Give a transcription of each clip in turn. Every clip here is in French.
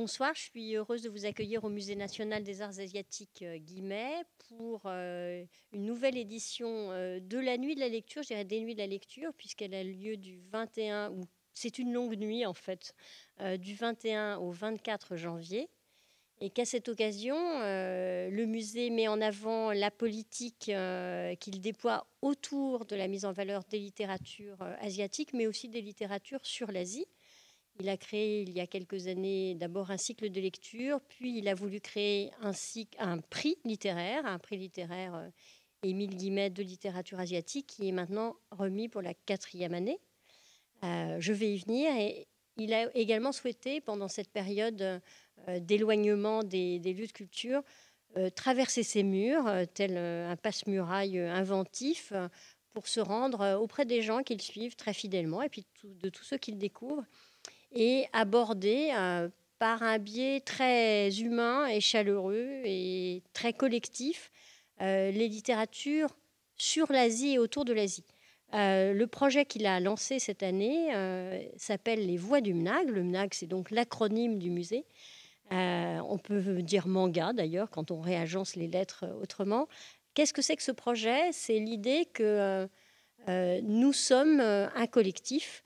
Bonsoir, je suis heureuse de vous accueillir au Musée national des arts asiatiques Guimet pour une nouvelle édition de la nuit de la lecture, je dirais des nuits de la lecture, puisqu'elle a lieu du 21, ou c'est une longue nuit en fait, du 21 au 24 janvier. Et qu'à cette occasion, le musée met en avant la politique qu'il déploie autour de la mise en valeur des littératures asiatiques, mais aussi des littératures sur l'Asie. Il a créé il y a quelques années d'abord un cycle de lecture, puis il a voulu créer un prix littéraire Émile Guimet de littérature asiatique, qui est maintenant remis pour la 4e année. Je vais y venir. Et il a également souhaité, pendant cette période d'éloignement des lieux de culture, traverser ces murs, tel un passe-muraille inventif, pour se rendre auprès des gens qu'il suivent très fidèlement, et puis de tous ceux qu'il découvre, et aborder par un biais très humain et chaleureux et très collectif les littératures sur l'Asie et autour de l'Asie. Le projet qu'il a lancé cette année s'appelle Les Voix du MNAG. Le MNAG, c'est donc l'acronyme du musée. On peut dire manga d'ailleurs quand on réagence les lettres autrement. Qu'est-ce que c'est que ce projet? C'est l'idée que nous sommes un collectif.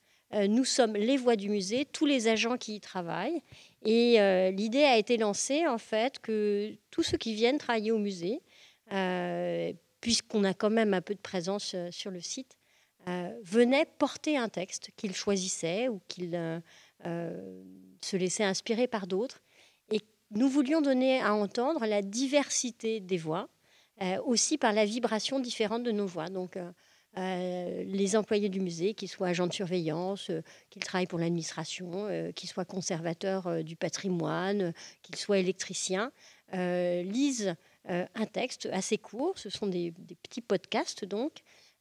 Nous sommes les voix du musée, tous les agents qui y travaillent. Et l'idée a été lancée, en fait, que tous ceux qui viennent travailler au musée, puisqu'on a quand même un peu de présence sur le site, venaient porter un texte qu'ils choisissaient ou qu'ils se laissaient inspirer par d'autres. Et nous voulions donner à entendre la diversité des voix, aussi par la vibration différente de nos voix. Donc, les employés du musée, qu'ils soient agents de surveillance, qu'ils travaillent pour l'administration, qu'ils soient conservateurs du patrimoine, qu'ils soient électriciens, lisent un texte assez court. Ce sont des petits podcasts, donc.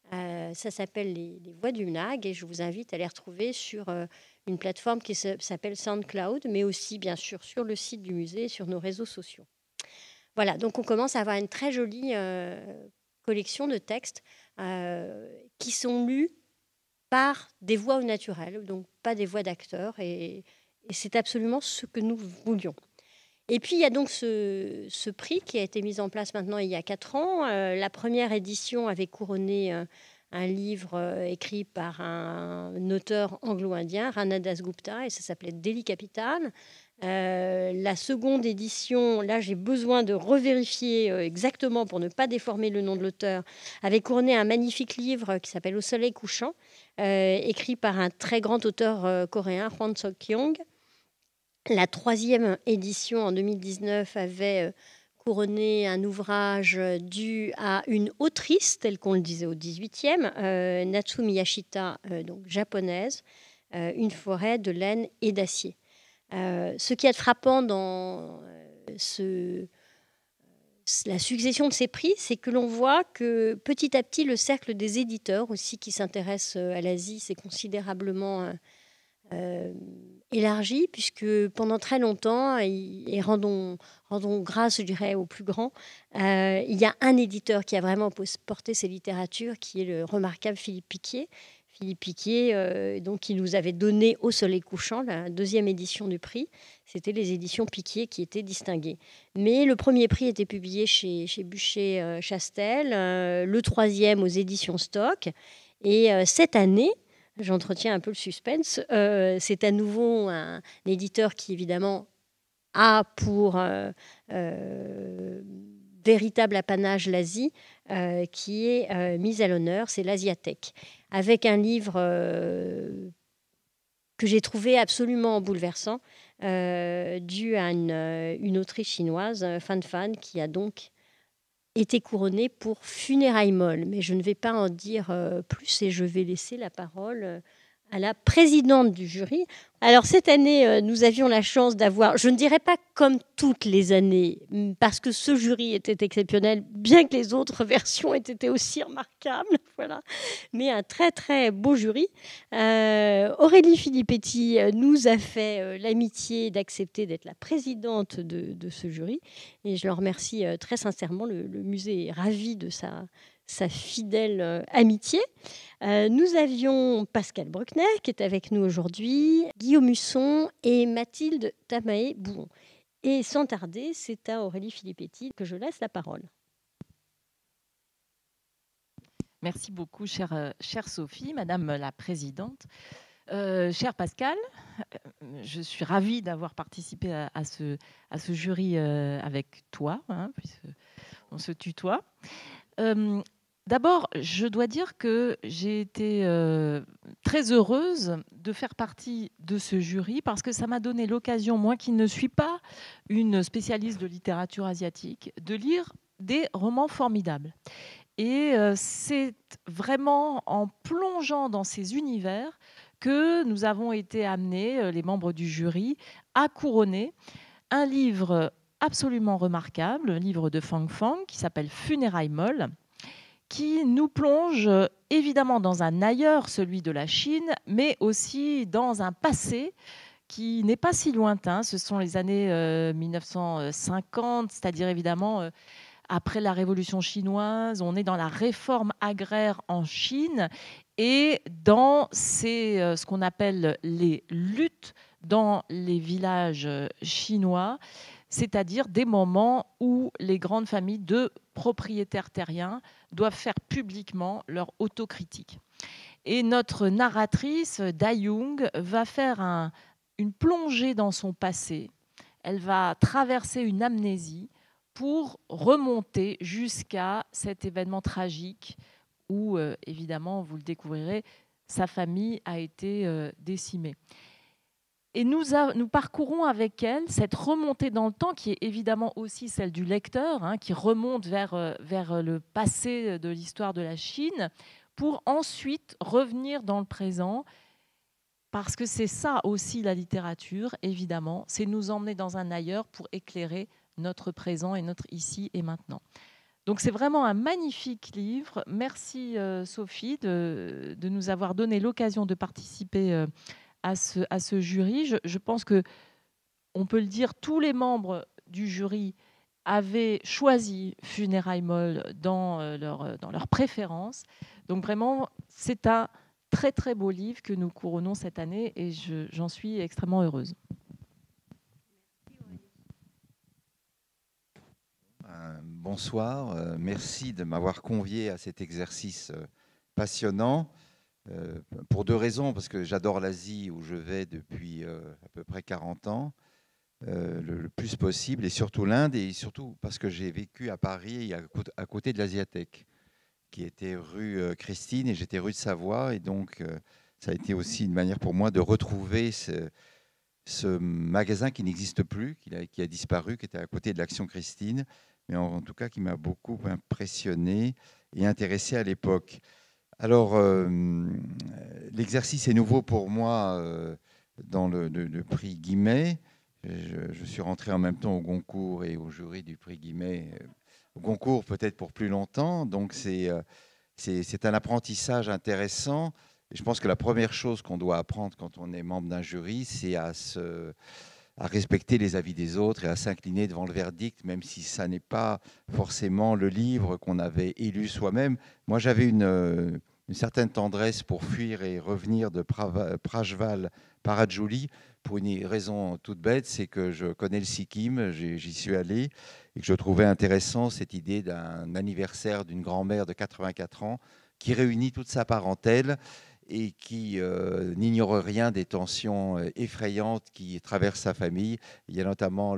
Ça s'appelle les Voix du MNAG, et je vous invite à les retrouver sur une plateforme qui s'appelle SoundCloud, mais aussi, bien sûr, sur le site du musée et sur nos réseaux sociaux. Voilà, donc on commence à avoir une très jolie collection de textes qui sont lus par des voix au naturel, donc pas des voix d'acteurs, et c'est absolument ce que nous voulions. Et puis il y a donc ce prix qui a été mis en place maintenant il y a 4 ans. La première édition avait couronné un livre écrit par un auteur anglo-indien, Rana Dasgupta, et ça s'appelait Delhi Capital. La seconde édition, là j'ai besoin de revérifier exactement pour ne pas déformer le nom de l'auteur, avait couronné un magnifique livre qui s'appelle Au soleil couchant, écrit par un très grand auteur coréen, Hwang Sok-kyung. La 3e édition en 2019 avait couronné un ouvrage dû à une autrice, telle qu'on le disait au 18e, Natsu Miyashita, donc japonaise, Une forêt de laine et d'acier. Ce qui est frappant dans la succession de ces prix, c'est que l'on voit que petit à petit, le cercle des éditeurs aussi qui s'intéressent à l'Asie s'est considérablement élargi, puisque pendant très longtemps, et rendons grâce, je dirais, aux plus grands, il y a un éditeur qui a vraiment porté ces littératures, qui est le remarquable Philippe Piquier. Philippe Piquier, donc, qui nous avait donné Au soleil couchant, la 2e édition du prix. C'était les éditions Piquier qui étaient distinguées. Mais le premier prix était publié chez Bucher-Chastel, le 3e aux éditions Stock. Et cette année, j'entretiens un peu le suspense, c'est à nouveau un éditeur qui, évidemment, a pour véritable apanage l'Asie, qui est mise à l'honneur, c'est l'Asiatech, avec un livre que j'ai trouvé absolument bouleversant, dû à une autrice chinoise, Fan Fan, qui a donc été couronnée pour Funérailles molles. Mais je ne vais pas en dire plus, et je vais laisser la parole à la présidente du jury. Alors cette année, nous avions la chance d'avoir, je ne dirais pas comme toutes les années, parce que ce jury était exceptionnel, bien que les autres versions aient été aussi remarquables, voilà. Mais un très très beau jury. Aurélie Filippetti nous a fait l'amitié d'accepter d'être la présidente de ce jury, et je l'en remercie très sincèrement. Le musée est ravi de sa sa fidèle amitié. Nous avions Pascal Bruckner qui est avec nous aujourd'hui, Guillaume Husson et Mathilde Tamaé-Bouon. Et sans tarder, c'est à Aurélie Filippetti que je laisse la parole. Merci beaucoup, chère Sophie, Madame la Présidente. Cher Pascal, je suis ravie d'avoir participé à ce jury avec toi, puisqu'on se tutoie. D'abord, je dois dire que j'ai été très heureuse de faire partie de ce jury parce que ça m'a donné l'occasion, moi qui ne suis pas une spécialiste de littérature asiatique, de lire des romans formidables. Et c'est vraiment en plongeant dans ces univers que nous avons été amenés, les membres du jury, à couronner un livre absolument remarquable, un livre de Fang Fang qui s'appelle Funérailles molles, qui nous plonge évidemment dans un ailleurs, celui de la Chine, mais aussi dans un passé qui n'est pas si lointain. Ce sont les années 1950, c'est-à-dire évidemment après la révolution chinoise, on est dans la réforme agraire en Chine et dans ce qu'on appelle les luttes dans les villages chinois, c'est-à-dire des moments où les grandes familles de propriétaires terriens doivent faire publiquement leur autocritique. Et notre narratrice, Dai Yung, va faire une plongée dans son passé. Elle va traverser une amnésie pour remonter jusqu'à cet événement tragique où, évidemment, vous le découvrirez, sa famille a été décimée. Et nous parcourons avec elle cette remontée dans le temps qui est évidemment aussi celle du lecteur, qui remonte vers le passé de l'histoire de la Chine pour ensuite revenir dans le présent. Parce que c'est ça aussi la littérature, évidemment, c'est nous emmener dans un ailleurs pour éclairer notre présent et notre ici et maintenant. Donc c'est vraiment un magnifique livre. Merci Sophie de nous avoir donné l'occasion de participer à ce jury. Je pense qu'on peut le dire, tous les membres du jury avaient choisi Funérailles molles dans leur préférence. Donc vraiment, c'est un très très beau livre que nous couronnons cette année et j'en suis extrêmement heureuse. Bonsoir, merci de m'avoir convié à cet exercice passionnant. Pour deux raisons, parce que j'adore l'Asie où je vais depuis à peu près 40 ans, le plus possible, et surtout l'Inde, et surtout parce que j'ai vécu à Paris à côté de l'Asiathèque, qui était rue Christine, et j'étais rue de Savoie, et donc ça a été aussi une manière pour moi de retrouver ce magasin qui n'existe plus, qui a disparu, qui était à côté de l'Action Christine, mais en tout cas qui m'a beaucoup impressionné et intéressé à l'époque. Alors, l'exercice est nouveau pour moi dans le prix Guimet. Je suis rentré en même temps au Goncourt et au jury du prix Guimet. Au Goncourt, peut-être pour plus longtemps. Donc, c'est un apprentissage intéressant. Et je pense que la première chose qu'on doit apprendre quand on est membre d'un jury, c'est à respecter les avis des autres et à s'incliner devant le verdict, même si ça n'est pas forcément le livre qu'on avait élu soi-même. Moi, j'avais une certaine tendresse pour fuir et revenir de Prajval Parajouli pour une raison toute bête, c'est que je connais le Sikkim, j'y suis allé, et que je trouvais intéressant cette idée d'un anniversaire d'une grand-mère de 84 ans qui réunit toute sa parentèle et qui n'ignore rien des tensions effrayantes qui traversent sa famille. Il y a notamment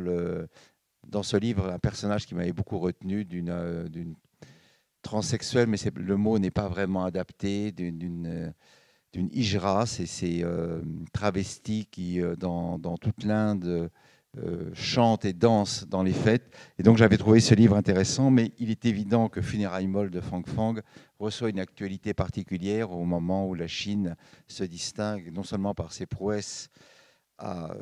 dans ce livre un personnage qui m'avait beaucoup retenu, d'une transsexuelle, mais le mot n'est pas vraiment adapté, d'une hijra, c'est ces travestis qui, dans toute l'Inde, chante et danse dans les fêtes. Et donc j'avais trouvé ce livre intéressant, mais il est évident que Funérailles molles de Fang Fang reçoit une actualité particulière au moment où la Chine se distingue non seulement par ses prouesses à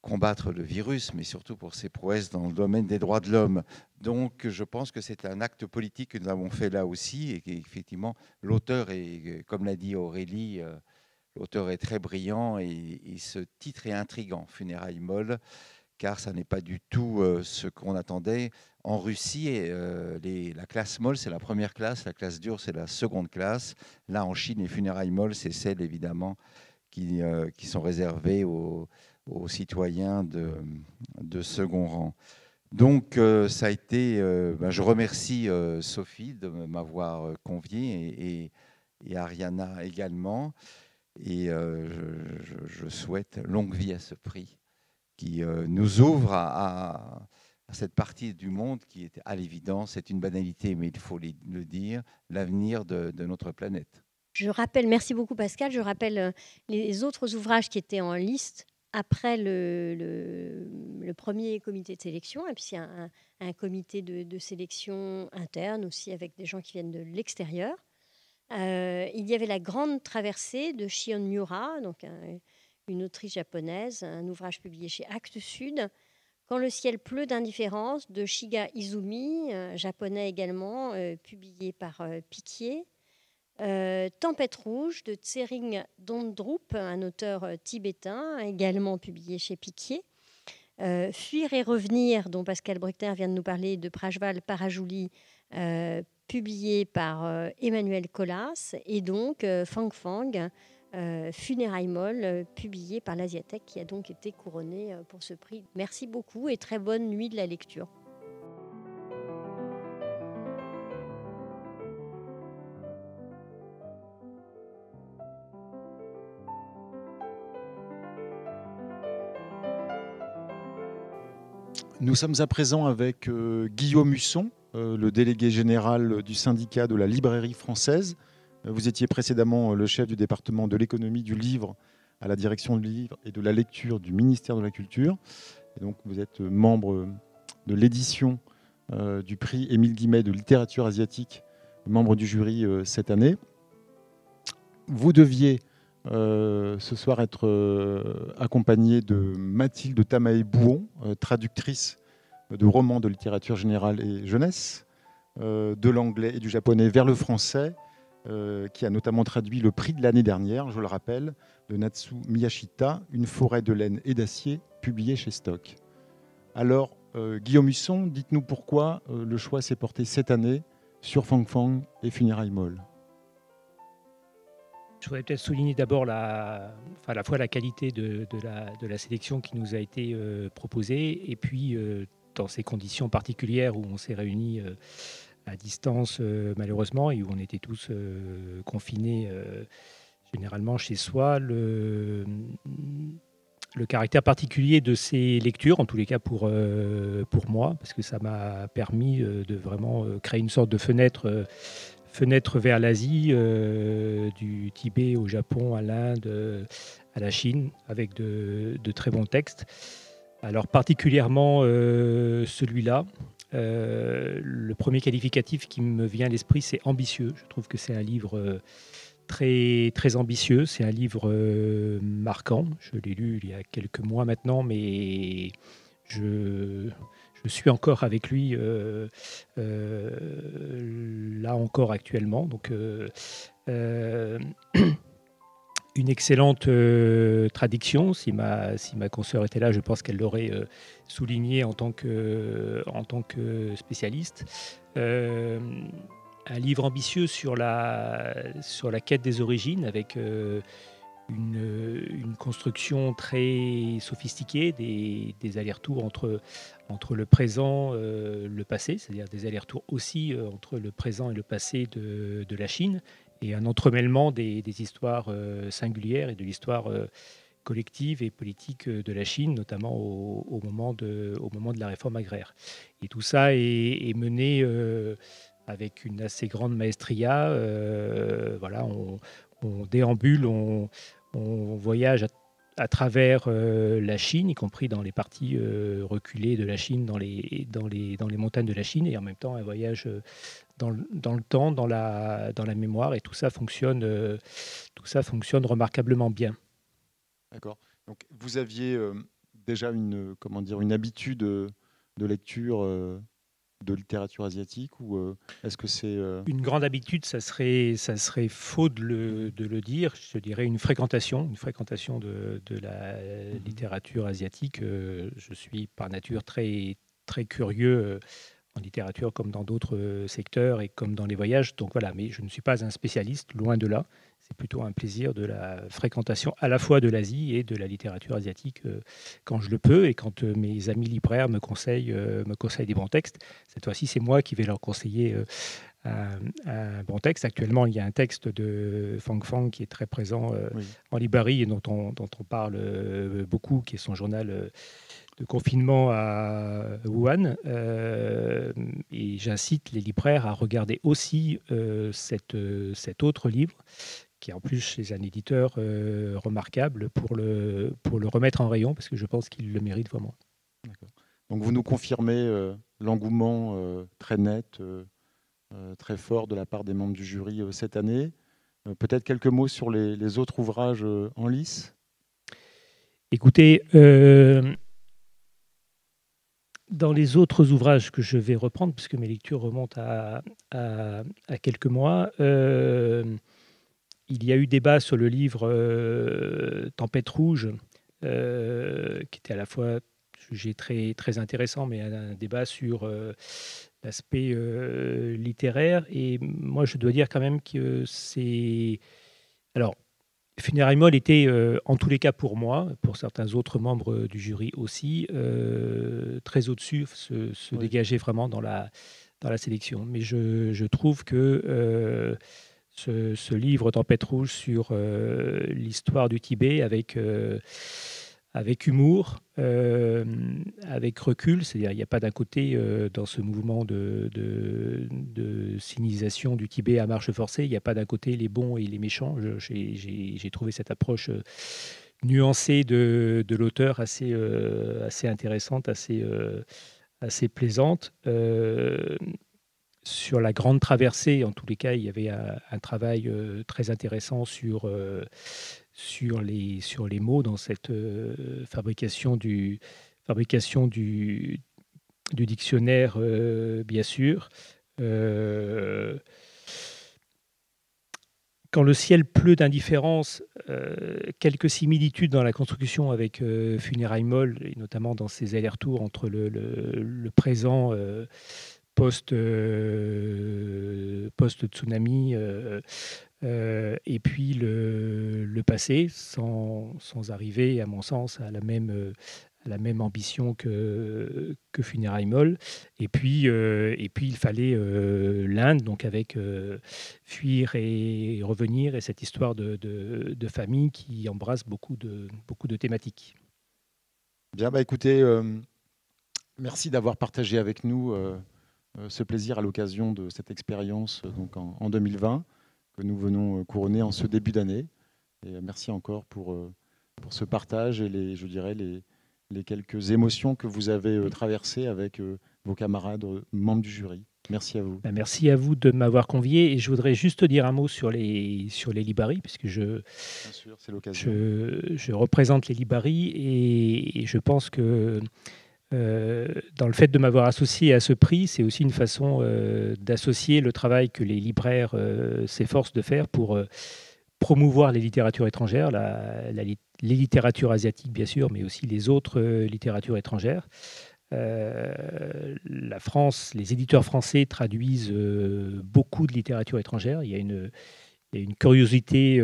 combattre le virus, mais surtout pour ses prouesses dans le domaine des droits de l'homme. Donc je pense que c'est un acte politique que nous avons fait là aussi, et qu'effectivement l'auteur est, comme l'a dit Aurélie, l'auteur est très brillant, et ce titre est intriguant, Funérailles molles, car ça n'est pas du tout ce qu'on attendait. En Russie, la classe molle, c'est la première classe, la classe dure, c'est la seconde classe. Là, en Chine, les funérailles molles, c'est celles, évidemment, qui sont réservées aux citoyens de second rang. Donc, ça a été. Je remercie Sophie de m'avoir convié et Ariana également. Et je souhaite longue vie à ce prix qui nous ouvre à cette partie du monde qui est, à l'évidence, c'est une banalité, mais il faut le dire, l'avenir de notre planète. Je rappelle, merci beaucoup Pascal, je rappelle les autres ouvrages qui étaient en liste après le premier comité de sélection. Et puis il y a un comité de sélection interne aussi avec des gens qui viennent de l'extérieur. Il y avait La Grande Traversée de Shion Miura, donc une autrice japonaise, un ouvrage publié chez Actes Sud. Quand le ciel pleut d'indifférence de Shiga Izumi, japonais également, publié par Piquier. Tempête rouge de Tsering Dondrup, un auteur tibétain, également publié chez Piquier. Fuir et revenir, dont Pascal Bruckner vient de nous parler, de Prajval Parajouli, publié par Emmanuel Colas, et donc Fang Fang, Funérailles molles, publié par l'Asiatech, qui a donc été couronné pour ce prix. Merci beaucoup et très bonne nuit de la lecture. Nous sommes à présent avec Guillaume Husson, le délégué général du syndicat de la librairie française. Vous étiez précédemment le chef du département de l'économie du livre à la direction du livre et de la lecture du ministère de la Culture. Et donc vous êtes membre de l'édition du prix Émile Guimet de littérature asiatique, membre du jury cette année. Vous deviez ce soir être accompagné de Mathilde Tamae-Bouon, traductrice de romans de littérature générale et jeunesse, de l'anglais et du japonais vers le français, qui a notamment traduit le prix de l'année dernière, je le rappelle, de Natsu Miyashita, Une forêt de laine et d'acier, publié chez Stock. Alors, Guillaume Husson, dites-nous pourquoi le choix s'est porté cette année sur Fang Fang et Funérailles molles. Je voudrais peut-être souligner d'abord à la fois la qualité de la sélection qui nous a été proposée, et puis dans ces conditions particulières où on s'est réunis à distance malheureusement, et où on était tous confinés généralement chez soi, le caractère particulier de ces lectures, en tous les cas pour moi, parce que ça m'a permis de vraiment créer une sorte de fenêtre vers l'Asie, du Tibet au Japon, à l'Inde, à la Chine, avec de très bons textes. Alors particulièrement celui-là, le premier qualificatif qui me vient à l'esprit, c'est ambitieux. Je trouve que c'est un livre très, très ambitieux, c'est un livre marquant. Je l'ai lu il y a quelques mois maintenant, mais je suis encore avec lui là encore actuellement. Donc, une excellente traduction. Si ma consoeur était là, je pense qu'elle l'aurait souligné en tant que spécialiste. Un livre ambitieux sur la quête des origines, avec une construction très sophistiquée, des allers-retours entre le présent, le passé, c'est-à-dire des allers-retours aussi entre le présent et le passé de la Chine, et un entremêlement des histoires singulières et de l'histoire collective et politique de la Chine, notamment au moment de la réforme agraire. Et tout ça est mené avec une assez grande maestria. Voilà, on déambule, on voyage à travers la Chine, y compris dans les parties reculées de la Chine, dans les montagnes de la Chine, et en même temps un voyage dans le temps, dans la mémoire, et tout ça fonctionne remarquablement bien. D'accord. Donc vous aviez déjà une habitude de lecture de littérature asiatique ou est-ce que c'est Une grande habitude, ça serait faux de le dire. Je dirais une fréquentation de la littérature asiatique. Je suis par nature très, très curieux en littérature comme dans d'autres secteurs et comme dans les voyages. Donc voilà, mais je ne suis pas un spécialiste, loin de là. C'est plutôt un plaisir de la fréquentation à la fois de l'Asie et de la littérature asiatique quand je le peux et quand mes amis libraires me conseillent des bons textes. Cette fois-ci, c'est moi qui vais leur conseiller un bon texte. Actuellement, il y a un texte de Fang Fang qui est très présent oui. en librairie et dont on parle beaucoup, qui est son journal de confinement à Wuhan. Et j'incite les libraires à regarder aussi cet autre livre, qui est en plus chez un éditeur remarquable, pour le remettre en rayon, parce que je pense qu'il le mérite vraiment. D'accord. Donc vous nous confirmez l'engouement très net, très fort de la part des membres du jury cette année. Peut-être quelques mots sur les autres ouvrages en lice. Écoutez, dans les autres ouvrages que je vais reprendre, puisque mes lectures remontent à quelques mois, il y a eu débat sur le livre Tempête rouge, qui était à la fois jugé très, très intéressant, mais un débat sur l'aspect littéraire. Et moi, je dois dire quand même que c'est... Alors, Funérailles molles était, en tous les cas pour moi, pour certains autres membres du jury aussi, très au-dessus, se dégageait vraiment dans la sélection. Mais je trouve que ce livre Tempête rouge sur l'histoire du Tibet avec humour, avec recul, c'est-à-dire il n'y a pas d'un côté dans ce mouvement de sinisation du Tibet à marche forcée, il n'y a pas d'un côté les bons et les méchants. J'ai trouvé cette approche nuancée de l'auteur assez intéressante, assez plaisante. Sur la grande traversée, en tous les cas, il y avait un travail très intéressant sur les mots dans cette fabrication du dictionnaire, bien sûr. Quand le ciel pleut d'indifférence, quelques similitudes dans la construction avec Funérailles molles, et notamment dans ses allers-retours entre le présent post-tsunami et puis le passé, sans arriver, à mon sens, à la même ambition que Funérailles molles. Et puis il fallait l'Inde, donc avec fuir et revenir, et cette histoire de famille qui embrasse beaucoup de thématiques. Bien, écoutez, merci d'avoir partagé avec nous ce plaisir à l'occasion de cette expérience donc en 2020 que nous venons couronner en ce début d'année. Et merci encore pour ce partage et les quelques émotions que vous avez traversées avec vos camarades membres du jury. Merci à vous. Merci à vous de m'avoir convié. Et je voudrais juste dire un mot sur les librairies, puisque Bien sûr, c'est l'occasion. Je représente les librairies et je pense que dans le fait de m'avoir associé à ce prix, c'est aussi une façon d'associer le travail que les libraires s'efforcent de faire pour promouvoir les littératures étrangères, les littératures asiatiques bien sûr, mais aussi les autres littératures étrangères. La France, les éditeurs français traduisent beaucoup de littérature étrangère. Il y a une curiosité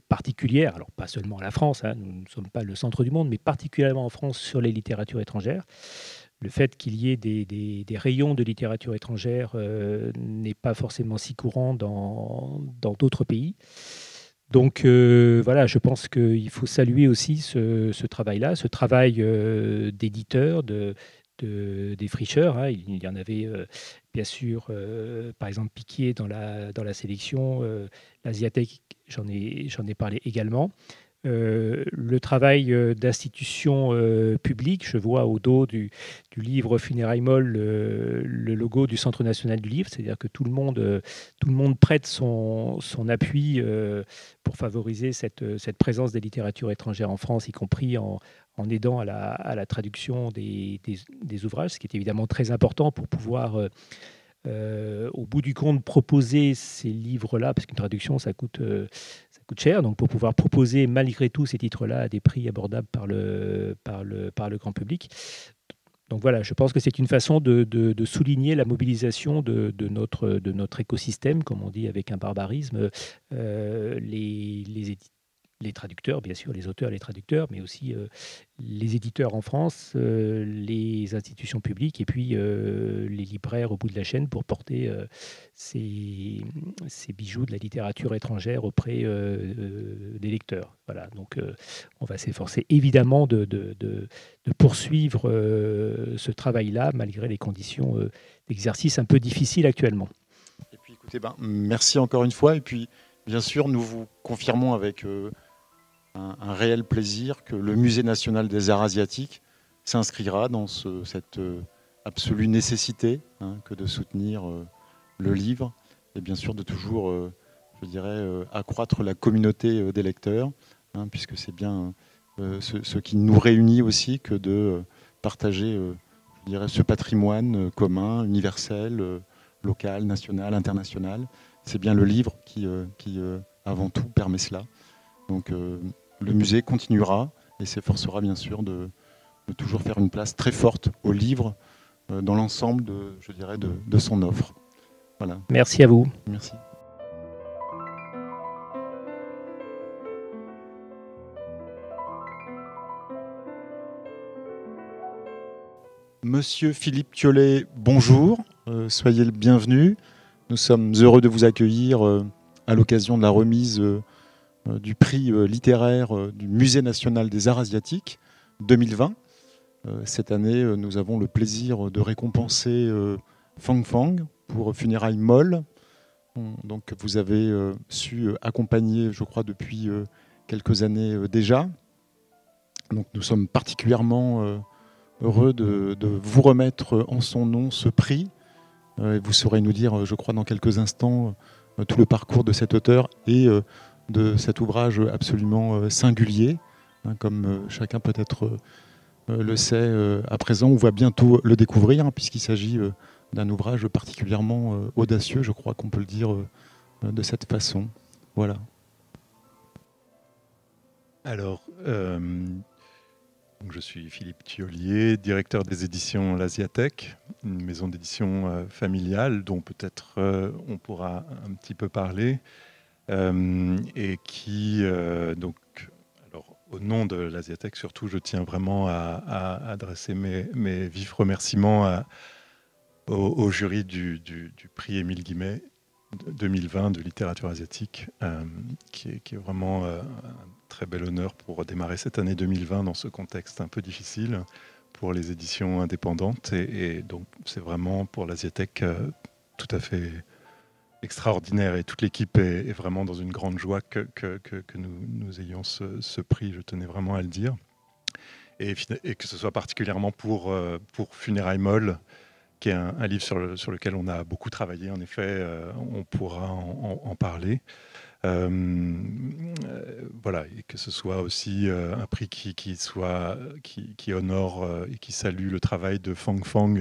particulière, alors pas seulement la France, hein, nous ne sommes pas le centre du monde, mais particulièrement en France sur les littératures étrangères. Le fait qu'il y ait des rayons de littérature étrangère n'est pas forcément si courant dans d'autres pays. Donc voilà, je pense qu'il faut saluer aussi ce travail-là, ce travail d'éditeurs, des fricheurs. Hein. Il y en avait bien sûr, par exemple Piquier dans la sélection, l'Asiathèque, j'en ai parlé également. Le travail d'institutions publiques, je vois au dos du livre Funérailles molles le logo du Centre national du livre, c'est-à-dire que tout le monde prête son appui pour favoriser cette présence des littératures étrangères en France, y compris en en aidant à la traduction des ouvrages, ce qui est évidemment très important pour pouvoir, au bout du compte, proposer ces livres-là, parce qu'une traduction, ça coûte cher, donc pour pouvoir proposer malgré tout ces titres-là à des prix abordables par le grand public. Donc voilà, je pense que c'est une façon de souligner la mobilisation de notre écosystème, comme on dit avec un barbarisme, les traducteurs, bien sûr, les auteurs, les traducteurs, mais aussi les éditeurs en France, les institutions publiques et puis les libraires au bout de la chaîne pour porter ces bijoux de la littérature étrangère auprès des lecteurs. Voilà, donc on va s'efforcer évidemment de poursuivre ce travail-là, malgré les conditions d'exercice un peu difficiles actuellement. Et puis écoutez, merci encore une fois. Et puis, bien sûr, nous vous confirmons avec un réel plaisir que le Musée national des arts asiatiques s'inscrira dans cette absolue nécessité que de soutenir le livre et bien sûr de toujours, je dirais, accroître la communauté des lecteurs, puisque c'est bien ce qui nous réunit aussi que de partager, je dirais, ce patrimoine commun, universel, local, national, international. C'est bien le livre qui avant tout, permet cela. Donc le musée continuera et s'efforcera bien sûr de toujours faire une place très forte au livre dans l'ensemble de son offre. Voilà. Merci à vous. Merci. Monsieur Philippe Thiollet, bonjour, soyez le bienvenu. Nous sommes heureux de vous accueillir à l'occasion de la remise du prix littéraire du Musée national des arts asiatiques 2020. Cette année, nous avons le plaisir de récompenser Fang Fang pour Funérailles molles. Donc, vous avez su accompagner, je crois, depuis quelques années déjà. Donc, nous sommes particulièrement heureux de vous remettre en son nom ce prix. Vous saurez nous dire, je crois, dans quelques instants, tout le parcours de cet auteur et de cet ouvrage absolument singulier, comme chacun peut-être le sait à présent, on va bientôt le découvrir, puisqu'il s'agit d'un ouvrage particulièrement audacieux, je crois qu'on peut le dire de cette façon. Voilà. Alors, je suis Philippe Thiollet, directeur des éditions L'Asiatech, une maison d'édition familiale dont peut-être on pourra un petit peu parler, et qui, donc, alors, au nom de L'Asiatech, surtout, je tiens vraiment à adresser mes vifs remerciements au jury du prix Émile Guimet 2020 de littérature asiatique, qui est vraiment un très bel honneur pour démarrer cette année 2020 dans ce contexte un peu difficile pour les éditions indépendantes. Et donc, c'est vraiment pour l'Asiatech tout à fait extraordinaire. Et toute l'équipe est vraiment dans une grande joie que nous ayons ce prix, je tenais vraiment à le dire. Et que ce soit particulièrement pour Funérailles molles, qui est un livre sur lequel on a beaucoup travaillé. En effet, on pourra en parler. Voilà, et que ce soit aussi un prix qui honore et qui salue le travail de Fang Fang,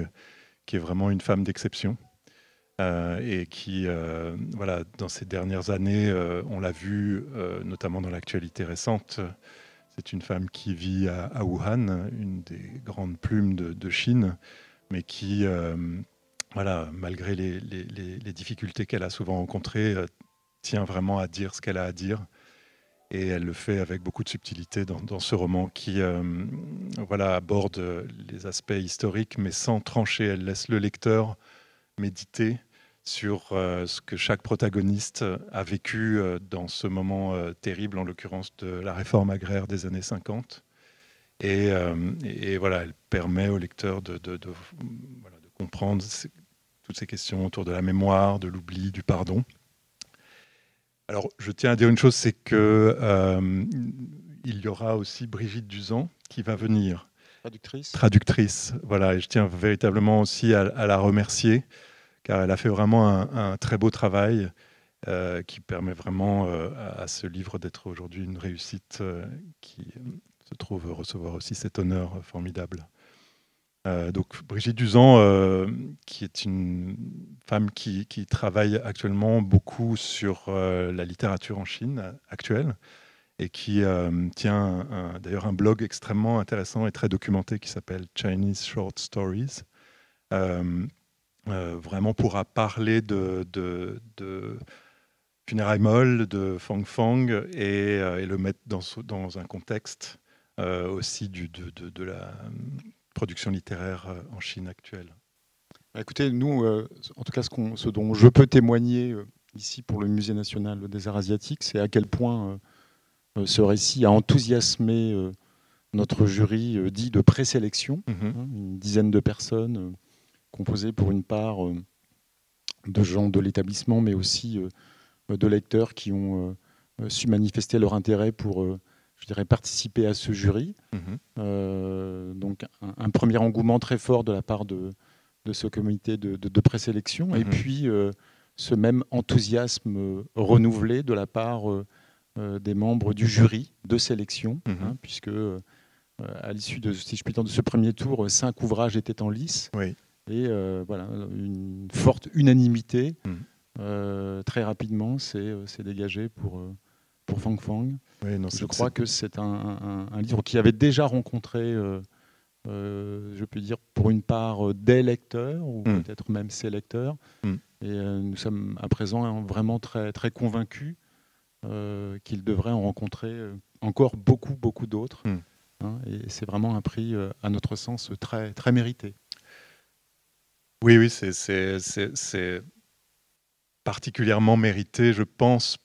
qui est vraiment une femme d'exception. Et qui, voilà, dans ces dernières années, on l'a vu, notamment dans l'actualité récente, c'est une femme qui vit à Wuhan, une des grandes plumes de Chine, mais qui, voilà, malgré les difficultés qu'elle a souvent rencontrées, tient vraiment à dire ce qu'elle a à dire. Et elle le fait avec beaucoup de subtilité dans ce roman qui voilà, aborde les aspects historiques, mais sans trancher. Elle laisse le lecteur méditer sur ce que chaque protagoniste a vécu dans ce moment terrible, en l'occurrence de la réforme agraire des années 50. Et voilà, elle permet au lecteur de comprendre toutes ces questions autour de la mémoire, de l'oubli, du pardon. Alors, je tiens à dire une chose, c'est qu'il y aura aussi Brigitte Duzan qui va venir. Traductrice, voilà, et je tiens véritablement aussi à la remercier, car elle a fait vraiment un très beau travail qui permet vraiment à ce livre d'être aujourd'hui une réussite qui se trouve recevoir aussi cet honneur formidable. Donc Brigitte Duzan, qui est une femme qui travaille actuellement beaucoup sur la littérature en Chine actuelle et qui tient d'ailleurs un blog extrêmement intéressant et très documenté qui s'appelle Chinese Short Stories, vraiment pourra parler de Funérailles molles, de Fang Fang et le mettre dans un contexte aussi de la production littéraire en Chine actuelle. Écoutez, nous, en tout cas, ce dont je peux témoigner ici pour le Musée national des arts asiatiques, c'est à quel point ce récit a enthousiasmé notre jury dit de présélection, une dizaine de personnes composées pour une part de gens de l'établissement, mais aussi de lecteurs qui ont su manifester leur intérêt pour je dirais, participer à ce jury. Donc un premier engouement très fort de la part de ce comité de présélection. Et puis ce même enthousiasme renouvelé de la part des membres du jury de sélection, puisque à l'issue de, si je puis dire, de ce premier tour, 5 ouvrages étaient en lice. Oui. Et voilà, une forte unanimité très rapidement s'est dégagée pour Fang Fang. Oui, non, je crois que c'est un livre qui avait déjà rencontré, je peux dire, pour une part des lecteurs, ou peut-être même ses lecteurs. Et nous sommes à présent vraiment très, très convaincus qu'il devrait en rencontrer encore beaucoup, beaucoup d'autres. Et c'est vraiment un prix, à notre sens, très, très mérité. Oui, c'est particulièrement mérité, je pense,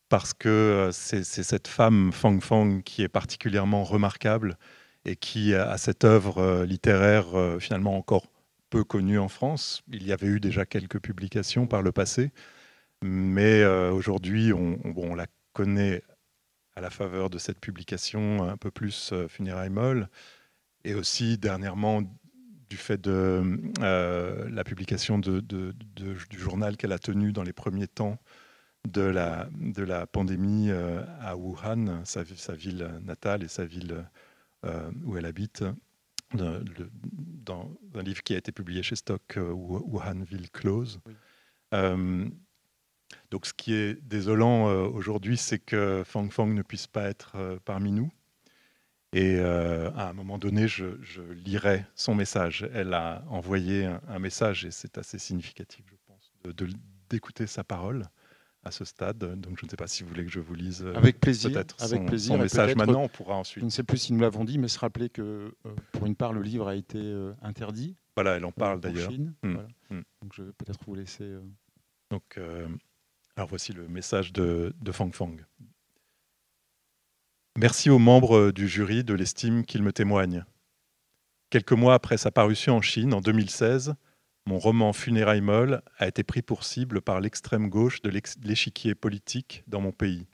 parce que c'est cette femme, Fang Fang, qui est particulièrement remarquable et qui a cette œuvre littéraire finalement encore peu connue en France. Il y avait eu déjà quelques publications par le passé, mais aujourd'hui, on la connaît à la faveur de cette publication un peu plus Funérailles molles, et aussi dernièrement du fait de la publication du journal qu'elle a tenu dans les premiers temps de la pandémie à Wuhan, sa ville natale et sa ville où elle habite, dans un livre qui a été publié chez Stock, Wuhan Ville Close. Oui. Donc ce qui est désolant aujourd'hui, c'est que Fang Fang ne puisse pas être parmi nous. Et à un moment donné, je lirai son message. Elle a envoyé un message, et c'est assez significatif, je pense, d'écouter sa parole à ce stade. Donc je ne sais pas si vous voulez que je vous lise avec plaisir, peut-être avec plaisir, son message maintenant. On pourra ensuite. Je ne sais plus si nous l'avons dit, mais se rappeler que pour une part, le livre a été interdit. Voilà, elle en parle d'ailleurs. Voilà. Donc je vais peut-être vous laisser... Donc, alors voici le message de Fang Fang. Merci aux membres du jury de l'estime qu'ils me témoignent. Quelques mois après sa parution en Chine, en 2016, mon roman Funérailles molles a été pris pour cible par l'extrême gauche de l'échiquier politique dans mon pays.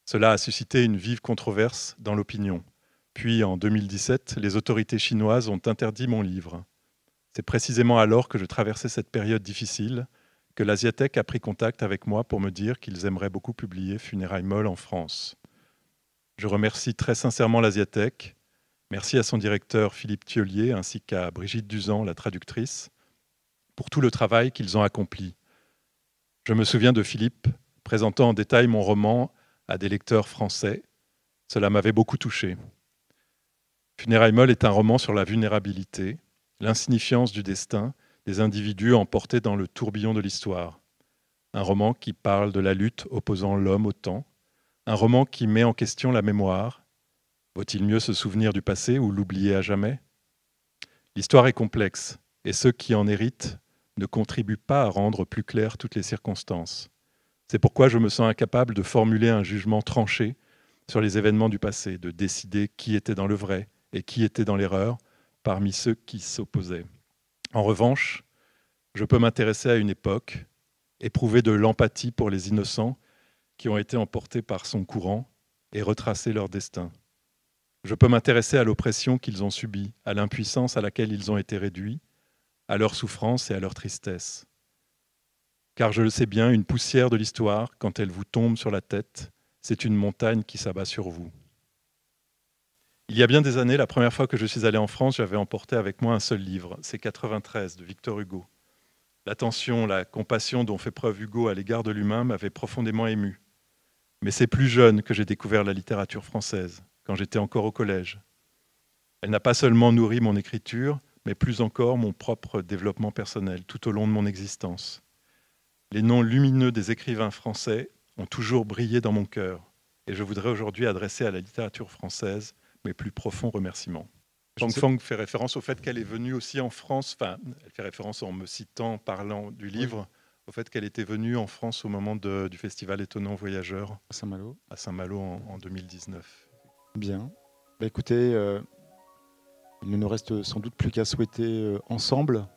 Cela a suscité une vive controverse dans l'opinion. Puis, en 2017, les autorités chinoises ont interdit mon livre. C'est précisément alors que je traversais cette période difficile que l'Asiatech a pris contact avec moi pour me dire qu'ils aimeraient beaucoup publier Funérailles molles en France. Je remercie très sincèrement l'Asiatech. Merci à son directeur Philippe Thiollier ainsi qu'à Brigitte Duzan, la traductrice, pour tout le travail qu'ils ont accompli. Je me souviens de Philippe présentant en détail mon roman à des lecteurs français. Cela m'avait beaucoup touché. Funérailles molles est un roman sur la vulnérabilité, l'insignifiance du destin des individus emportés dans le tourbillon de l'histoire. Un roman qui parle de la lutte opposant l'homme au temps. Un roman qui met en question la mémoire. Vaut-il mieux se souvenir du passé ou l'oublier à jamais ? L'histoire est complexe, et ceux qui en héritent ne contribuent pas à rendre plus claires toutes les circonstances. C'est pourquoi je me sens incapable de formuler un jugement tranché sur les événements du passé, de décider qui était dans le vrai et qui était dans l'erreur parmi ceux qui s'opposaient. En revanche, je peux m'intéresser à une époque, éprouver de l'empathie pour les innocents qui ont été emportés par son courant et retracer leur destin. Je peux m'intéresser à l'oppression qu'ils ont subie, à l'impuissance à laquelle ils ont été réduits, à leur souffrance et à leur tristesse. Car je le sais bien, une poussière de l'histoire, quand elle vous tombe sur la tête, c'est une montagne qui s'abat sur vous. Il y a bien des années, la première fois que je suis allé en France, j'avais emporté avec moi un seul livre, c'est 93 de Victor Hugo. L'attention, la compassion dont fait preuve Hugo à l'égard de l'humain m'avait profondément ému. Mais c'est plus jeune que j'ai découvert la littérature française, quand j'étais encore au collège. Elle n'a pas seulement nourri mon écriture, mais plus encore mon propre développement personnel tout au long de mon existence. Les noms lumineux des écrivains français ont toujours brillé dans mon cœur, et je voudrais aujourd'hui adresser à la littérature française mes plus profonds remerciements. Fang Fang fait référence au fait qu'elle est venue aussi en France, enfin, elle fait référence en me citant, parlant du livre, au fait qu'elle était venue en France au moment du festival Étonnant Voyageur à Saint-Malo en 2019. Bien. Bah, écoutez, il ne nous reste sans doute plus qu'à souhaiter ensemble,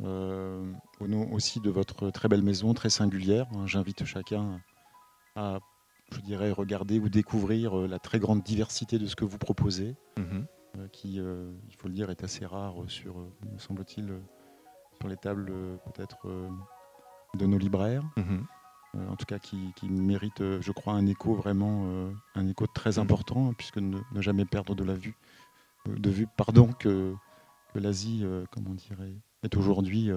au nom aussi de votre très belle maison, très singulière. J'invite chacun à, je dirais, regarder ou découvrir la très grande diversité de ce que vous proposez, qui, il faut le dire, est assez rare sur, me semble-t-il, sur les tables peut-être de nos libraires. En tout cas, qui mérite, je crois, un écho vraiment, un écho très important, puisque ne jamais perdre de vue, que l'Asie, comment on dirait, est aujourd'hui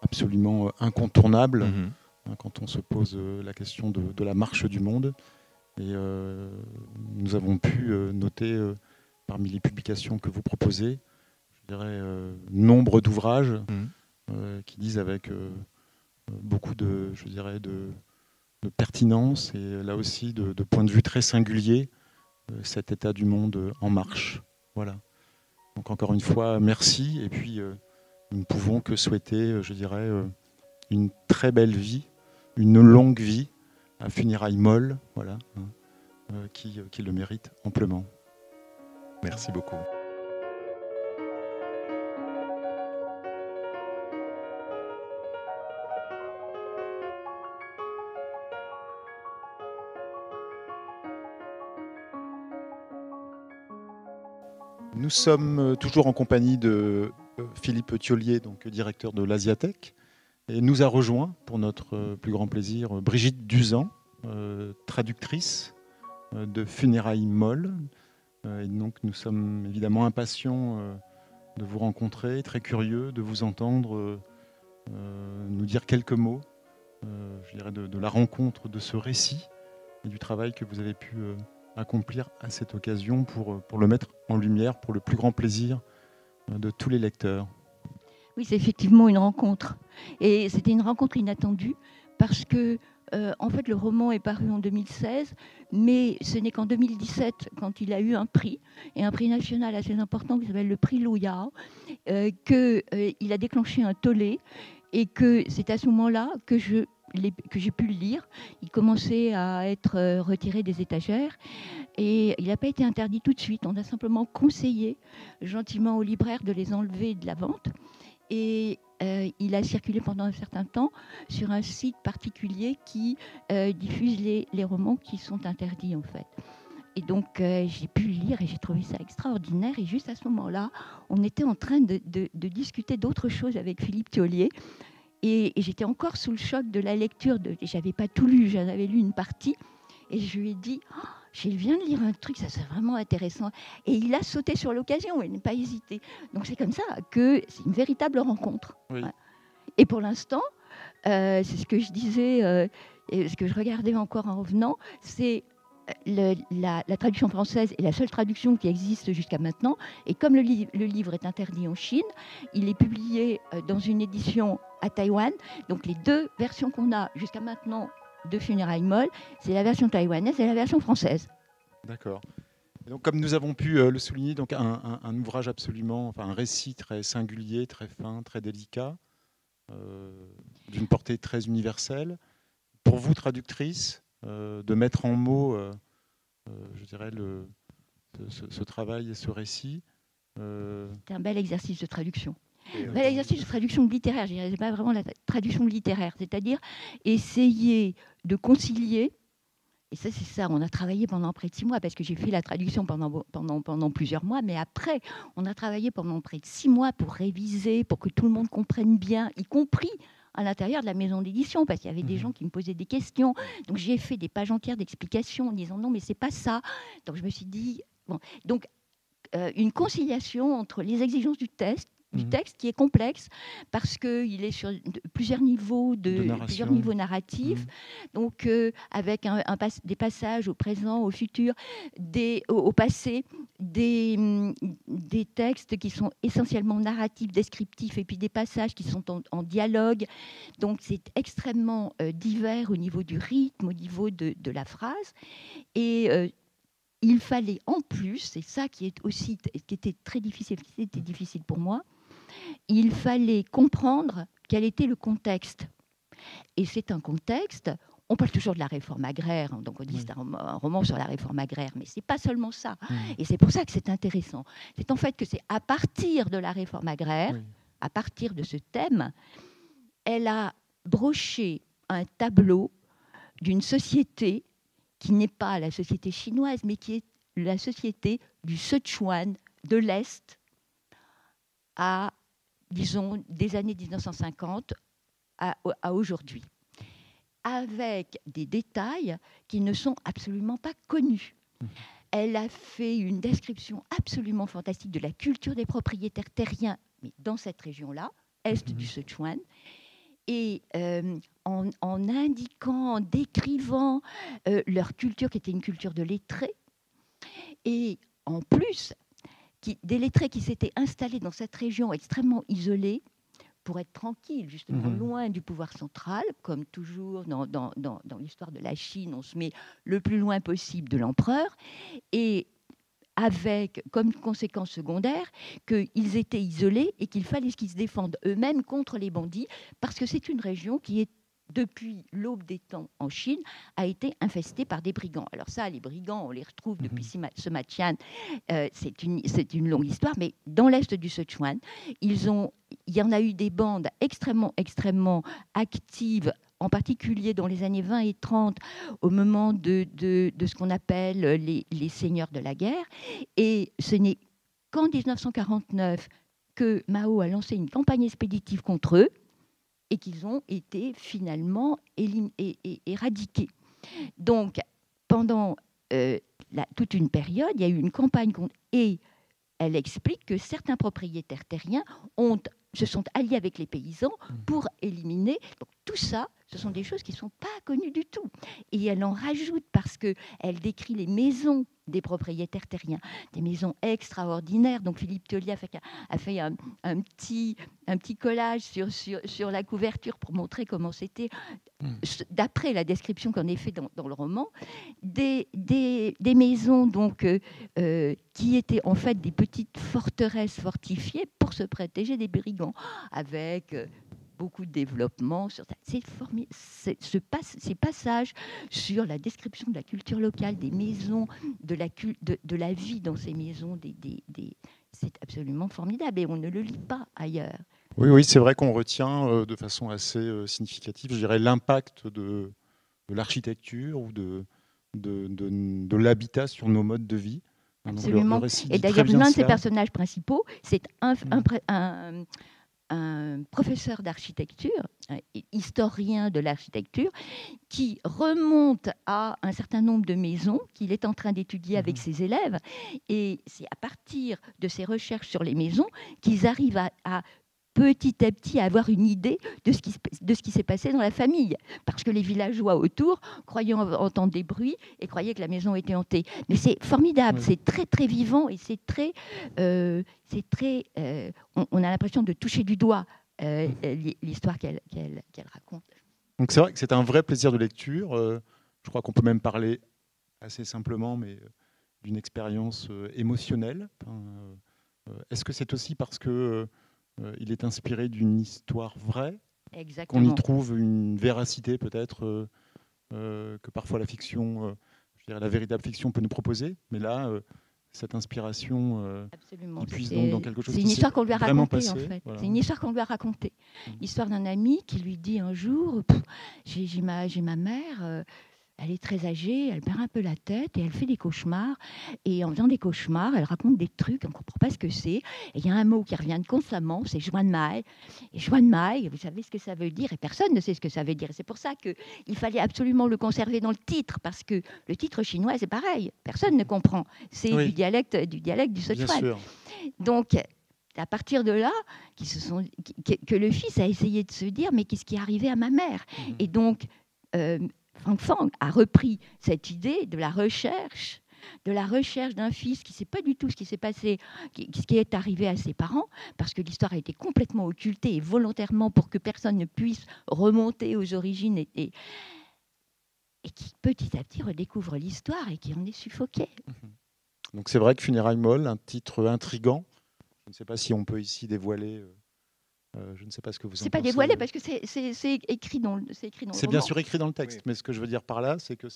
absolument incontournable quand on se pose la question de la marche du monde. Et nous avons pu noter parmi les publications que vous proposez, je dirais, nombre d'ouvrages qui disent avec beaucoup de, je dirais, de pertinence et là aussi de point de vue très singulier cet état du monde en marche. Voilà. Donc encore une fois, merci. Et puis nous ne pouvons que souhaiter, je dirais, une très belle vie, une longue vie, à funérailles molles, voilà, qui le mérite amplement. Merci beaucoup. Nous sommes toujours en compagnie de Philippe Thiollier, donc directeur de l'Asiatech. Et nous a rejoint, pour notre plus grand plaisir, Brigitte Duzan, traductrice de Funérailles molles. Et donc nous sommes évidemment impatients de vous rencontrer, très curieux de vous entendre nous dire quelques mots, je dirais, de la rencontre de ce récit et du travail que vous avez pu accomplir à cette occasion pour le mettre en lumière, pour le plus grand plaisir de tous les lecteurs. Oui, c'est effectivement une rencontre. Et c'était une rencontre inattendue parce que, en fait, le roman est paru en 2016, mais ce n'est qu'en 2017, quand il a eu un prix, et un prix national assez important qui s'appelle le prix Loya, qu'il a déclenché un tollé, et que c'est à ce moment-là que j'ai pu le lire. Il commençait à être retiré des étagères et il n'a pas été interdit tout de suite. On a simplement conseillé gentiment aux libraires de les enlever de la vente. Et il a circulé pendant un certain temps sur un site particulier qui diffuse les romans qui sont interdits en fait. Et donc j'ai pu le lire et j'ai trouvé ça extraordinaire. Et juste à ce moment-là, on était en train de discuter d'autres choses avec Philippe Thiollier. Et j'étais encore sous le choc de la lecture. J'avais pas tout lu, j'en avais lu une partie. Et je lui ai dit, oh, je viens de lire un truc, ça c'est vraiment intéressant. Et il a sauté sur l'occasion, il n'a pas hésité. Donc c'est comme ça que c'est une véritable rencontre. Oui. Voilà. Et pour l'instant, c'est ce que je disais, et ce que je regardais encore en revenant, c'est la traduction française est la seule traduction qui existe jusqu'à maintenant. Et comme le livre est interdit en Chine, il est publié dans une édition à Taïwan. Donc les deux versions qu'on a jusqu'à maintenant de Funérailles molles, c'est la version taïwanaise et la version française. D'accord. Donc, comme nous avons pu le souligner, donc un ouvrage absolument, enfin un récit très singulier, très fin, très délicat, d'une portée très universelle. Pour vous, traductrice, de mettre en mots, je dirais, ce travail et ce récit. C'est un bel exercice de traduction. L'exercice de traduction littéraire, je dirais, c'est pas vraiment la traduction littéraire, c'est-à-dire essayer de concilier, et ça c'est ça, on a travaillé pendant près de 6 mois, parce que j'ai fait la traduction pendant plusieurs mois, mais après, on a travaillé pendant près de 6 mois pour réviser, pour que tout le monde comprenne bien, y compris à l'intérieur de la maison d'édition, parce qu'il y avait des gens qui me posaient des questions. Donc j'ai fait des pages entières d'explications en disant non, mais c'est pas ça. Donc je me suis dit, bon, donc une conciliation entre les exigences du texte qui est complexe parce qu'il est sur plusieurs niveaux narratifs, donc avec des passages au présent, au futur, au passé, des textes qui sont essentiellement narratifs, descriptifs, et puis des passages qui sont en dialogue. Donc c'est extrêmement divers au niveau du rythme, au niveau de la phrase. Et il fallait en plus, c'est ça qui était très difficile, qui était difficile pour moi, il fallait comprendre quel était le contexte. Et c'est un contexte, on parle toujours de la réforme agraire, hein, donc on dit c'est un roman sur la réforme agraire, mais c'est pas seulement ça. Et c'est pour ça que c'est intéressant. C'est en fait que c'est à partir de la réforme agraire, à partir de ce thème, elle a broché un tableau d'une société qui n'est pas la société chinoise, mais qui est la société du Sichuan, de l'Est, à, disons, des années 1950 à aujourd'hui, avec des détails qui ne sont absolument pas connus. Elle a fait une description absolument fantastique de la culture des propriétaires terriens, mais dans cette région-là, est du Sichuan, et en indiquant, en décrivant leur culture, qui était une culture de lettrés, et en plus, des lettrés qui s'étaient installés dans cette région extrêmement isolée, pour être tranquille, justement, loin du pouvoir central, comme toujours dans l'histoire de la Chine, on se met le plus loin possible de l'empereur, et avec comme conséquence secondaire qu'ils étaient isolés et qu'il fallait qu'ils se défendent eux-mêmes contre les bandits, parce que c'est une région qui est, depuis l'aube des temps en Chine, a été infestée par des brigands. Alors ça, les brigands, on les retrouve depuis Sima Qian, c'est une longue histoire, mais dans l'est du Sichuan, il y en a eu des bandes extrêmement actives, en particulier dans les années 20 et 30, au moment de ce qu'on appelle les seigneurs de la guerre. Et ce n'est qu'en 1949 que Mao a lancé une campagne expéditive contre eux, et qu'ils ont été finalement éradiqués. Donc, pendant toute une période, il y a eu une campagne et elle explique que certains propriétaires terriens se sont alliés avec les paysans pour éliminer. Donc, tout ça, ce sont des choses qui ne sont pas connues du tout. Et elle en rajoute parce qu'elle décrit les maisons des propriétaires terriens, des maisons extraordinaires. Donc Philippe Thiollier a fait un petit collage sur la couverture pour montrer comment c'était, d'après la description qu'on a fait dans le roman, des maisons donc, qui étaient en fait des petites forteresses fortifiées pour se protéger des brigands, avec beaucoup de développement. Ces passages sur la description de la culture locale, des maisons, de la vie dans ces maisons, c'est absolument formidable et on ne le lit pas ailleurs. Oui, c'est vrai qu'on retient de façon assez significative, je dirais, l'impact de l'architecture ou de l'habitat sur nos modes de vie. Absolument. Et d'ailleurs, l'un de ces personnages principaux, c'est un professeur d'architecture, historien de l'architecture, qui remonte à un certain nombre de maisons qu'il est en train d'étudier avec ses élèves. Et c'est à partir de ses recherches sur les maisons qu'ils arrivent à petit à petit à avoir une idée de ce qui s'est passé dans la famille. Parce que les villageois autour croyaient entendre des bruits et croyaient que la maison était hantée. Mais c'est formidable, c'est très très vivant et c'est très... on a l'impression de toucher du doigt l'histoire qu'elle raconte. Donc c'est vrai que c'est un vrai plaisir de lecture. Je crois qu'on peut même parler assez simplement, mais d'une expérience émotionnelle. Est-ce que c'est aussi parce que il est inspiré d'une histoire vraie, qu'on y trouve une véracité peut-être que parfois la fiction, je dirais la véritable fiction peut nous proposer, mais là, cette inspiration, il puise donc dans quelque chose qui s'est vraiment passé. C'est une histoire qu'on lui a racontée, en fait. Voilà. C'est une histoire qu'on lui a racontée. L'histoire d'un ami qui lui dit un jour, j'ai ma mère, Elle est très âgée, elle perd un peu la tête et elle fait des cauchemars. Et en faisant des cauchemars, elle raconte des trucs, on ne comprend pas ce que c'est. Et il y a un mot qui revient constamment, c'est Juan-Mai. Et Juan-Mai, vous savez ce que ça veut dire, et personne ne sait ce que ça veut dire. C'est pour ça qu'il fallait absolument le conserver dans le titre, parce que le titre chinois, c'est pareil, personne ne comprend. C'est Oui. du dialecte du Bien Sichuan. sûr. Donc, à partir de là, que le fils a essayé de se dire, mais qu'est-ce qui est arrivé à ma mère? Et donc, Fang Fang a repris cette idée de la recherche d'un fils qui ne sait pas du tout ce qui s'est passé, ce qui est arrivé à ses parents, parce que l'histoire a été complètement occultée et volontairement pour que personne ne puisse remonter aux origines et qui petit à petit redécouvre l'histoire et qui en est suffoqué. Donc c'est vrai que Funérailles molles, un titre intrigant. Je ne sais pas si on peut ici dévoiler. Je ne sais pas ce que vous en pensez. C'est pas dévoilé parce que c'est écrit dans le C'est bien sûr écrit dans le texte, mais ce que je veux dire par là, c'est que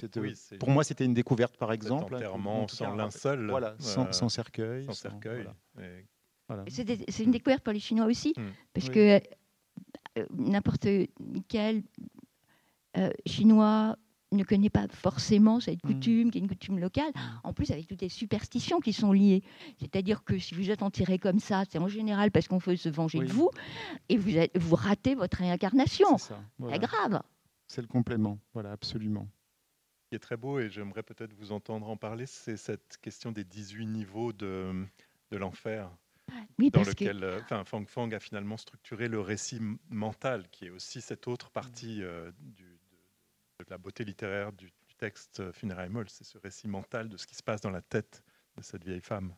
pour moi, c'était une découverte, par exemple. Enterrement sans linceul. Voilà, sans cercueil. Sans cercueil. Voilà. C'est une découverte pour les Chinois aussi, parce Oui. que n'importe quel Chinois ne connaît pas forcément cette coutume, qui est une coutume locale, en plus avec toutes les superstitions qui sont liées. C'est-à-dire que si vous êtes enterré comme ça, c'est en général parce qu'on veut se venger de vous, et vous ratez votre réincarnation. C'est ça, voilà. C'est grave. C'est le complément, voilà, absolument. Ce qui est très beau, et j'aimerais peut-être vous entendre en parler, c'est cette question des 18 niveaux de l'enfer. Oui, dans lequel Fang Fang a finalement structuré le récit mental, qui est aussi cette autre partie de la beauté littéraire du texte Funérailles molles, c'est ce récit mental de ce qui se passe dans la tête de cette vieille femme.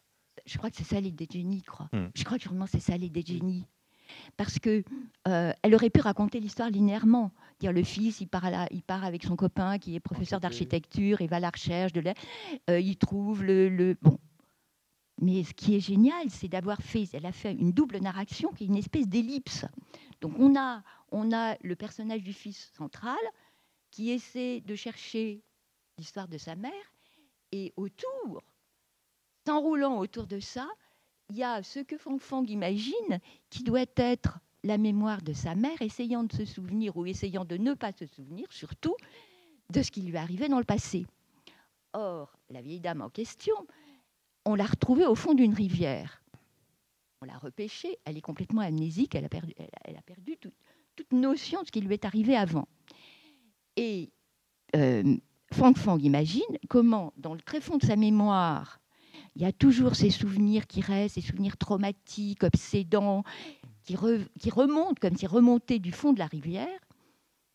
Je crois que c'est ça l'idée de génie, Je crois que vraiment c'est ça l'idée de génie. Parce que elle aurait pu raconter l'histoire linéairement. Dire le fils, il part avec son copain qui est professeur d'architecture, il va à la recherche il trouve bon. Mais ce qui est génial, c'est elle a fait une double narration qui est une espèce d'ellipse. Donc on a le personnage du fils central qui essaie de chercher l'histoire de sa mère, et s'enroulant autour de ça, il y a ce que Fang Fang imagine qui doit être la mémoire de sa mère, essayant de se souvenir ou essayant de ne pas se souvenir, surtout, de ce qui lui arrivait dans le passé. Or, la vieille dame en question, on l'a retrouvée au fond d'une rivière. On l'a repêchée, elle est complètement amnésique, elle a perdu toute notion de ce qui lui est arrivé avant. Et Fang Fang imagine comment, dans le tréfonds de sa mémoire, il y a toujours ces souvenirs qui restent, ces souvenirs traumatiques, obsédants, qui remontent comme s'ils remontaient du fond de la rivière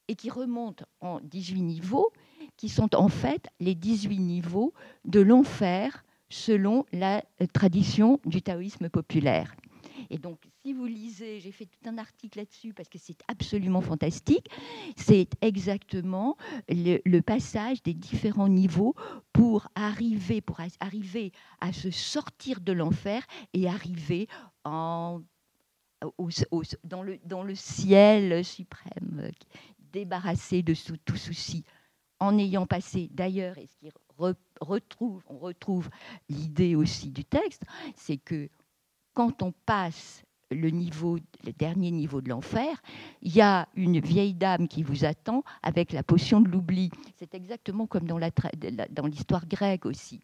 et qui remontent en 18 niveaux, qui sont en fait les 18 niveaux de l'enfer selon la tradition du taoïsme populaire. Et donc, si vous lisez, j'ai fait tout un article là-dessus parce que c'est absolument fantastique, c'est exactement le passage des différents niveaux pour arriver à se sortir de l'enfer et arriver dans le ciel suprême, débarrassé de tout souci, en ayant passé d'ailleurs, et ce qui on retrouve l'idée aussi du texte, c'est que quand on passe le dernier niveau de l'enfer, il y a une vieille dame qui vous attend avec la potion de l'oubli. C'est exactement comme dans l'histoire grecque aussi.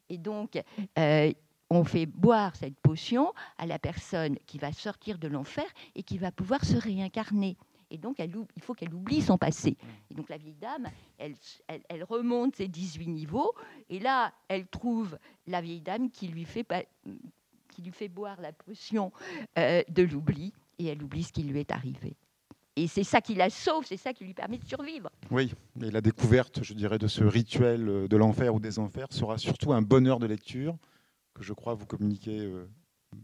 Et donc, on fait boire cette potion à la personne qui va sortir de l'enfer et qui va pouvoir se réincarner. Et donc, il faut qu'elle oublie son passé. Et donc, la vieille dame, elle remonte ses 18 niveaux. Et là, elle trouve la vieille dame qui lui fait boire la potion de l'oubli. Et elle oublie ce qui lui est arrivé. Et c'est ça qui la sauve, c'est ça qui lui permet de survivre. Oui, et la découverte, je dirais, de ce rituel de l'enfer ou des enfers sera surtout un bonheur de lecture que je crois vous communiquez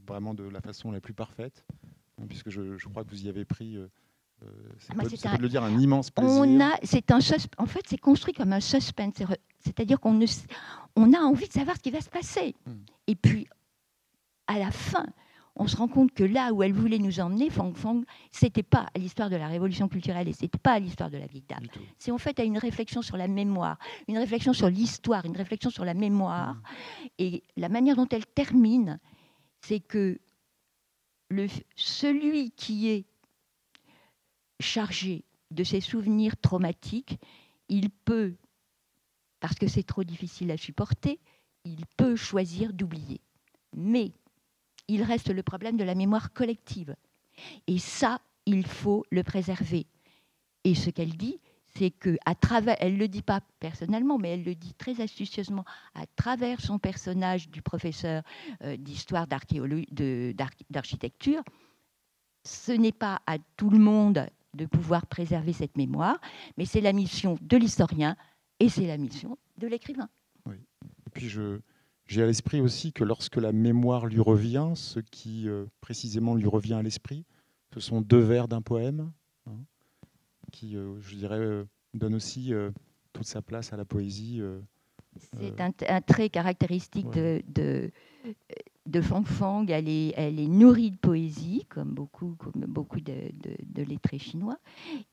vraiment de la façon la plus parfaite, puisque je crois que vous y avez pris... ça peut le dire, un immense plaisir. En fait, c'est construit comme un suspense. C'est-à-dire qu'on a envie de savoir ce qui va se passer. Et puis, à la fin, on se rend compte que là où elle voulait nous emmener, Fang Fang, c'était pas à l'histoire de la révolution culturelle et c'était pas à l'histoire de la vieille dame. C'est en fait à une réflexion sur la mémoire, une réflexion sur l'histoire, une réflexion sur la mémoire. Et la manière dont elle termine, c'est que celui qui est chargé de ses souvenirs traumatiques, il peut parce que c'est trop difficile à supporter, il peut choisir d'oublier. Mais il reste le problème de la mémoire collective. Et ça, il faut le préserver. Et ce qu'elle dit, c'est qu'à travers, elle ne le dit pas personnellement, mais elle le dit très astucieusement, à travers son personnage du professeur d'histoire d'architecture, ce n'est pas à tout le monde de pouvoir préserver cette mémoire, mais c'est la mission de l'historien et c'est la mission de l'écrivain. Oui. Et puis j'ai à l'esprit aussi que lorsque la mémoire lui revient, ce qui précisément lui revient à l'esprit, ce sont 2 vers d'un poème, hein, qui, je dirais, donne aussi toute sa place à la poésie. C'est un trait caractéristique ouais. de Fang Fang. Elle est nourrie de poésie, comme beaucoup de lettrés chinois.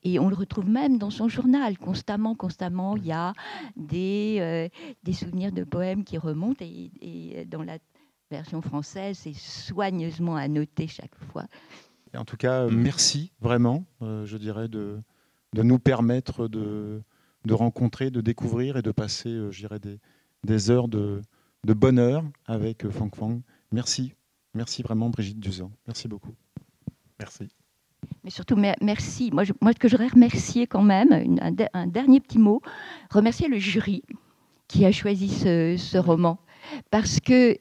Et on le retrouve même dans son journal. Constamment, il y a des souvenirs de poèmes qui remontent. Et dans la version française, c'est soigneusement annoté chaque fois. Et en tout cas, merci vraiment, je dirais, de nous permettre de rencontrer, de découvrir et de passer, je dirais, des heures de bonheur avec Fang Fang. Merci. Merci vraiment, Brigitte Duzan. Merci beaucoup. Merci. Mais surtout, merci. Moi, ce que j'aurais remercié quand même, un dernier petit mot, remercier le jury qui a choisi ce roman. Parce que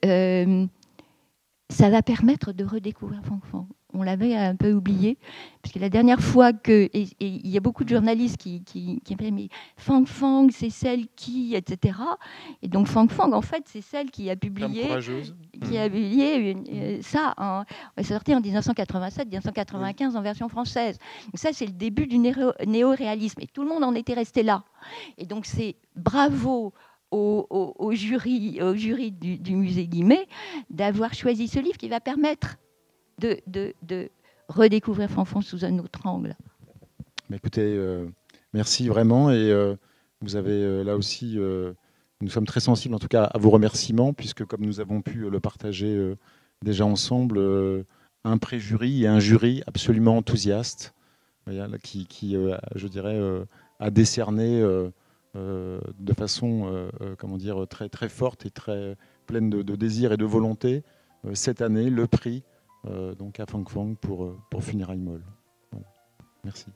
ça va permettre de redécouvrir Fang Fang. On l'avait un peu oublié, parce que la dernière fois que... Et il y a beaucoup de journalistes qui me mais Fang Fang, c'est celle qui... etc. Et donc Fang Fang, en fait, c'est celle qui a publié... ça. C'est sorti en 1987-1995 en version française. Donc ça, c'est le début du néo-réalisme. Et tout le monde en était resté là. Et donc c'est bravo au jury du musée Guimet d'avoir choisi ce livre qui va permettre de redécouvrir Fang Fang sous un autre angle. Mais écoutez, merci vraiment. Et vous avez là aussi, nous sommes très sensibles en tout cas à vos remerciements, puisque comme nous avons pu le partager déjà ensemble, un pré-jury et un jury absolument enthousiaste, qui je dirais, a décerné de façon comment dire, très, très forte et très pleine de désir et de volonté cette année le prix donc à Fang Fang pour Funérailles Molles. Voilà. Merci.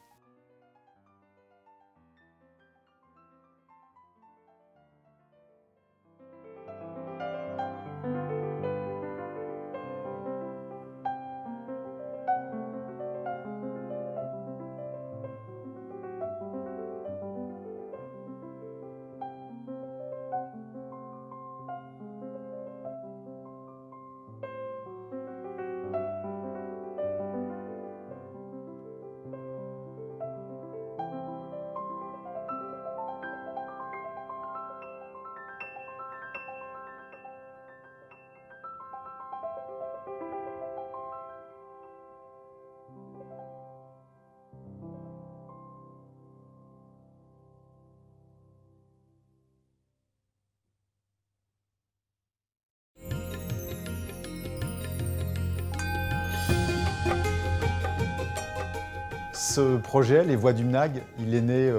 Ce projet, Les Voix du MNAG, il est né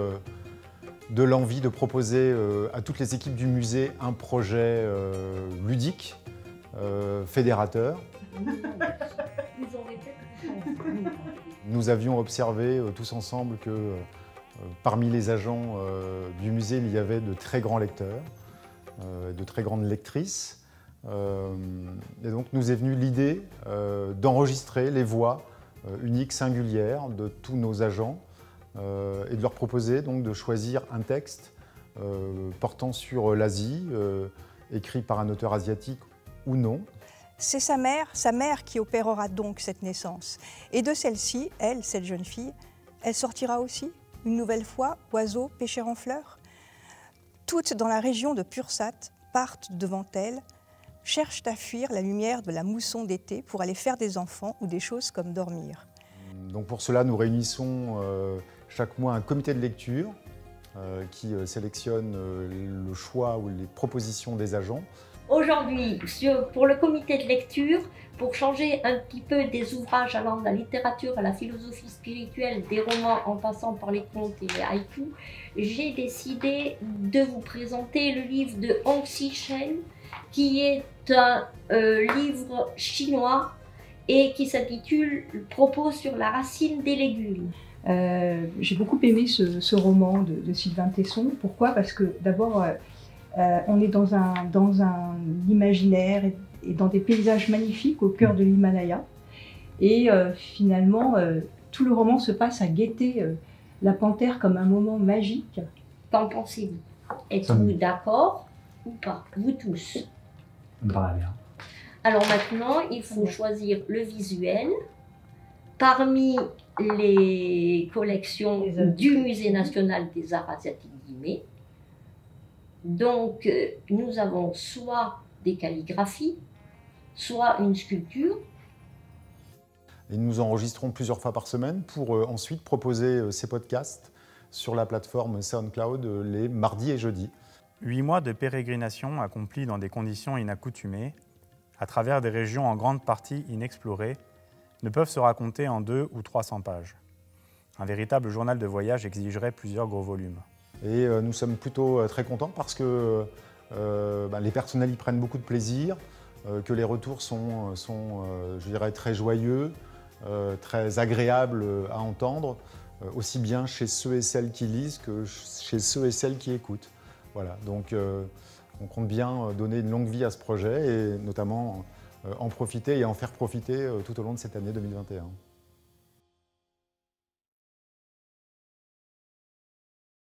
de l'envie de proposer à toutes les équipes du musée un projet ludique, fédérateur. Nous avions observé tous ensemble que parmi les agents du musée, il y avait de très grands lecteurs, de très grandes lectrices. Et donc nous est venue l'idée d'enregistrer les voix uniques, singulières de tous nos agents et de leur proposer donc de choisir un texte portant sur l'Asie, écrit par un auteur asiatique ou non. C'est sa mère qui opérera donc cette naissance. Et de celle-ci, elle, cette jeune fille, elle sortira aussi, une nouvelle fois, oiseaux, pêcheurs en fleurs. Toutes dans la région de Pursat partent devant elle, cherchent à fuir la lumière de la mousson d'été pour aller faire des enfants ou des choses comme dormir. Donc pour cela, nous réunissons chaque mois un comité de lecture qui sélectionne le choix ou les propositions des agents. aujourd'hui, pour le comité de lecture, pour changer un petit peu des ouvrages allant de la littérature à la philosophie spirituelle, des romans en passant par les contes et les haïkus, j'ai décidé de vous présenter le livre de Hong Xichen, qui est un livre chinois et qui s'intitule « Propos sur la racine des légumes ». J'ai beaucoup aimé ce roman de Sylvain Tesson. Pourquoi? Parce que d'abord, on est dans un imaginaire et dans des paysages magnifiques au cœur de l'Himalaya. Et finalement, tout le roman se passe à guetter la panthère comme un moment magique. Qu'en pensez-vous? Êtes-vous d'accord ou pas? Vous tous? Bah, bien. Alors maintenant, il faut choisir le visuel parmi les collections du Musée national des arts asiatiques guillemets. Donc, nous avons soit des calligraphies, soit une sculpture. Et nous enregistrons plusieurs fois par semaine pour ensuite proposer ces podcasts sur la plateforme SoundCloud les mardis et jeudis. 8 mois de pérégrination accomplis dans des conditions inaccoutumées, à travers des régions en grande partie inexplorées, ne peuvent se raconter en 200 ou 300 pages. Un véritable journal de voyage exigerait plusieurs gros volumes. Et nous sommes plutôt très contents parce que les personnels y prennent beaucoup de plaisir, que les retours sont je dirais, très joyeux, très agréables à entendre, aussi bien chez ceux et celles qui lisent que chez ceux et celles qui écoutent. Voilà, donc on compte bien donner une longue vie à ce projet et notamment en profiter et en faire profiter tout au long de cette année 2021.